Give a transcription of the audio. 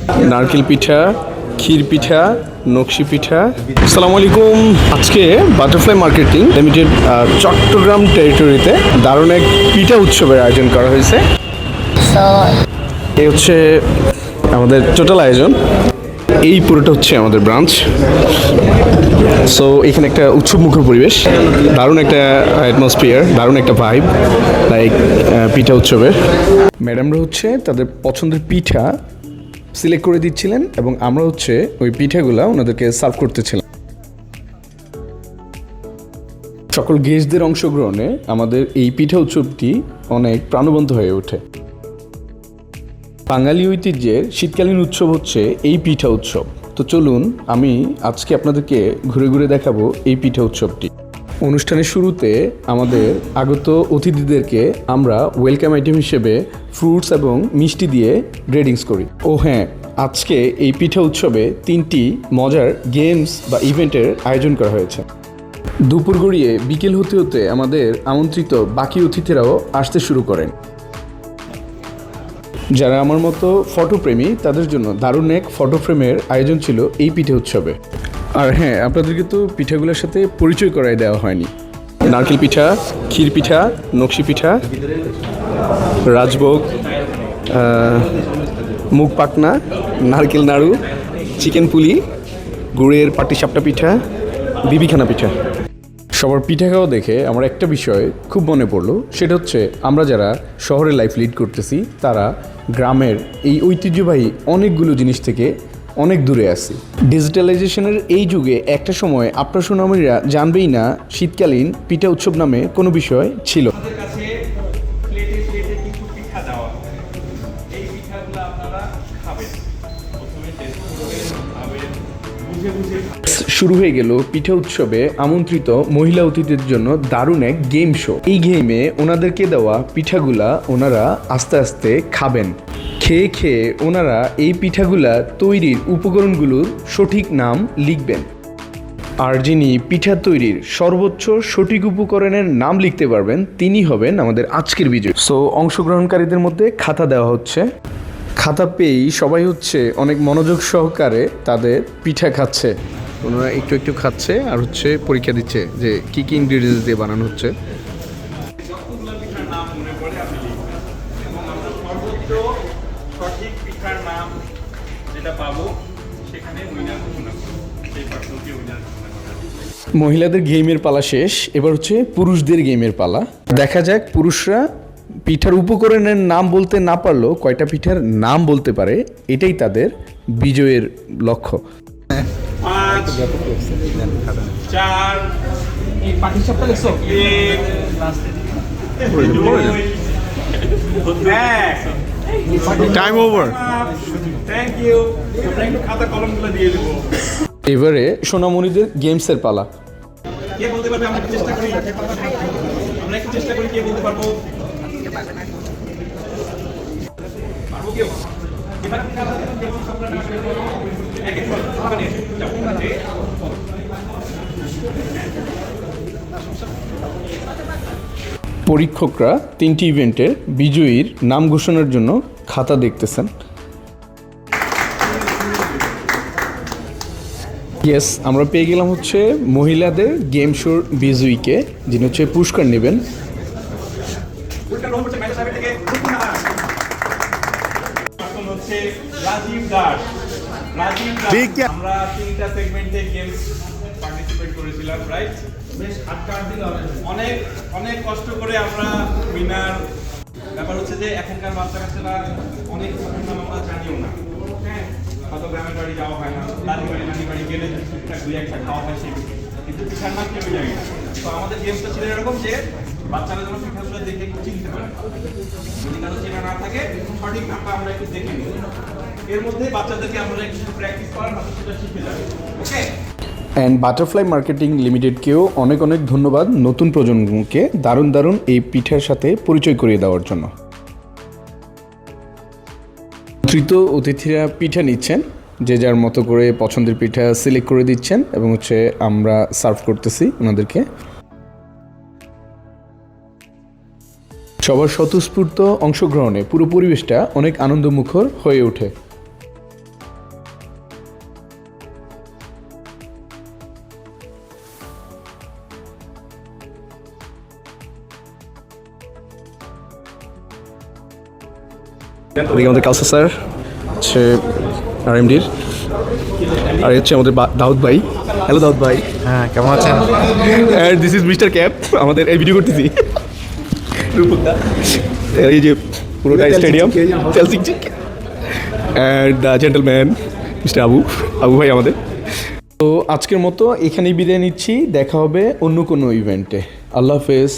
নারকেল পিঠা, ক্ষীর পিঠা, নকশি পিঠা। আসসালামু আলাইকুম। আজকে বাটারফ্লাই মার্কেটিং লিমিটেড চট্টগ্রাম টেরিটরিতে দারুণ এক পিঠা উৎসবের আয়োজন করা হয়েছে। এই হচ্ছে আমাদের টোটাল আয়োজন। এই পুরোটা হচ্ছে আমাদের ব্রাঞ্চ। সো এখানে একটা উৎসবমুখর পরিবেশ, দারুণ একটা অ্যাটমসফিয়ার, দারুণ একটা ভাইব লাইক পিঠা উৎসবের। ম্যাডামরা হচ্ছে তাদের পছন্দের পিঠা সিলেক্ট করে দিচ্ছিলেন এবং আমরা হচ্ছে ওই পিঠাগুলা ওনাদেরকে সার্ভ করতেছিলাম। সকল গেস্টদের অংশগ্রহণে আমাদের এই পিঠা উৎসবটি অনেক প্রাণবন্ত হয়ে ওঠে। বাঙালি ঐতিহ্যের শীতকালীন উৎসব হচ্ছে এই পিঠা উৎসব। তো চলুন আমি আজকে আপনাদেরকে ঘুরে ঘুরে দেখাবো এই পিঠা উৎসবটি। অনুষ্ঠানের শুরুতে আমাদের আগত অতিথিদেরকে আমরা ওয়েলকাম আইটেম হিসেবে ফ্রুটস এবং মিষ্টি দিয়ে গ্রেডিংস করি। ও হ্যাঁ, আজকে এই পিঠা উৎসবে 3টি মজার গেমস বা ইভেন্টের আয়োজন করা হয়েছে। দুপুর গড়িয়ে বিকেল হতে হতে আমাদের আমন্ত্রিত বাকি অতিথিরাও আসতে শুরু করেন। যারা আমার মতো ফটোপ্রেমী তাদের জন্য দারুণ এক ফটো ফ্রেমের আয়োজন ছিল এই পিঠা উৎসবে। আর হ্যাঁ, আপনাদেরকে তো পিঠাগুলোর সাথে পরিচয় করাই দেওয়া হয়নি। নারকেল পিঠা, ক্ষীর পিঠা, নকশি পিঠা, রাজভোগ, মুগ পাকনা, নারকেল নাড়ু, চিকেন পুলি, গুড়ের পাটিসাপটা পিঠা, বিবিখানা পিঠা। সবার পিঠা খাওয়া দেখে আমার একটা বিষয় খুব মনে পড়লো, সেটা হচ্ছে আমরা যারা শহরে লাইফ লিড করতেছি তারা গ্রামের এই ঐতিহ্যবাহী অনেকগুলো জিনিস থেকে অনেক দূরে আছি। ডিজিটালাইজেশনের এই যুগে একটা সময় আপনার সোনামণিরা জানবেই না শীতকালীন পিঠা উৎসব নামে কোনো বিষয় ছিল। শুরু হয়ে গেল পিঠা উৎসবে আমন্ত্রিত মহিলা অতিথিদের জন্য দারুণ এক গেম শো। এই গেমে ওনাদেরকে দেওয়া পিঠাগুলা ওনারা আস্তে আস্তে খাবেন। খেয়ে খেয়ে ওনারা এই পিঠাগুলা তৈরির উপকরণগুলোর সঠিক নাম লিখবেন। আর যিনি পিঠা তৈরির সর্বোচ্চ সঠিক উপকরণের নাম লিখতে পারবেন তিনি হবেন আমাদের আজকের বিজয়ী। সো অংশগ্রহণকারীদের মধ্যে খাতা দেওয়া হচ্ছে। খাতা পেয়েই সবাই হচ্ছে অনেক মনোযোগ সহকারে তাদের পিঠা খাচ্ছে। ওনারা একটু একটু খাচ্ছে আর হচ্ছে পরীক্ষা দিচ্ছে যে কী কী ইনগ্রিডিয়েন্টস দিয়ে বানানো হচ্ছে। মহিলাদের গেমের পালা শেষ, এবার হচ্ছে পুরুষদের গেমের পালা। দেখা যাক পুরুষরা পিঠার উপকরণের নাম বলতে না পারলেও কয়টা পিঠার নাম বলতে পারে, এটাই তাদের বিজয়ের লক্ষ্য। 5 4 এই পাটিসাপটা লিখছো? Time over. Thank you. আমরা একটু খাতা কলমগুলো দিয়ে দেব। এবারে সোনামণিদের গেমসের পালা। কে বলতে পারবে? আমরা চেষ্টা করি। কে বলতে পারবো? পারবো কেউ? পরীক্ষকরা 3টি ইভেন্টের বিজয়ীর নাম ঘোষণার জন্য খাতা দেখতেছেন। ইয়েস, আমরা পেয়ে গেলাম হচ্ছে মহিলাদের গেম শোর বিজয়ীকে, যিনি হচ্ছে পুরস্কার নেবেন। রাজীব দাস। আমরা 3টা সেগমেন্টে গেমস পার্টিসিপেট করেছিলাম, রাইট? বেশ 8 দিন অনেক অনেক কষ্ট করে আমরা উইনার। ব্যাপার হচ্ছে যে এখনকার বাচ্চা কাচ্চারা অনেক নাম আমরা জানিও না। হ্যাঁ, কত গ্রামের বাড়ি যাওয়া হয় না, দাদি বাড়ি নানি বাড়ি গেলে টুকটাক 2-1টা খাওয়া হয় সেই, কিন্তু পিঠার নাম কেউ জানি না। তো আমাদের গেমসটা ছিল এরকম যে বাচ্চারা যেন পিঠাগুলো দেখে একটু চিনতে পারে। যদি কারো চেনা না থাকে সঠিক নামটা আমরা একটু দেখে নিই। এর মধ্যে বাচ্চাদেরকে আমরা একটু প্র্যাকটিস করার মাধ্যমে সেটা শিখে যাবে। ওকে। অ্যান্ড বাটারফ্লাই মার্কেটিং লিমিটেডকেও অনেক অনেক ধন্যবাদ নতুন প্রজন্মকে দারুণ দারুণ এই পিঠার সাথে পরিচয় করিয়ে দেওয়ার জন্য। তৃতীয় অতিথিরা পিঠা নিচ্ছেন, যে যার মতো করে পছন্দের পিঠা সিলেক্ট করে দিচ্ছেন এবং হচ্ছে আমরা সার্ভ করতেছি ওনাদেরকে। সবার স্বতঃস্ফূর্ত অংশগ্রহণে পুরো পরিবেশটা অনেক আনন্দমুখর হয়ে ওঠে। এদিকে আমাদের কাউসার স্যার হচ্ছে RMDর, আর এই হচ্ছে আমাদের দাউদ ভাই। হ্যালো দাউদ ভাই। হ্যাঁ, কেমন আছেন? And this is mister cap, আমাদের এই ভিডিও করতেছি রূপকদা। এই যে পুরোটা stadium Chelsea, and the gentleman mister Abu ভাই আমাদের। তো আজকের মতো এখানেই বিদায় নিচ্ছি, দেখা হবে অন্য কোনো ইভেন্টে। আল্লাহ হাফেজ।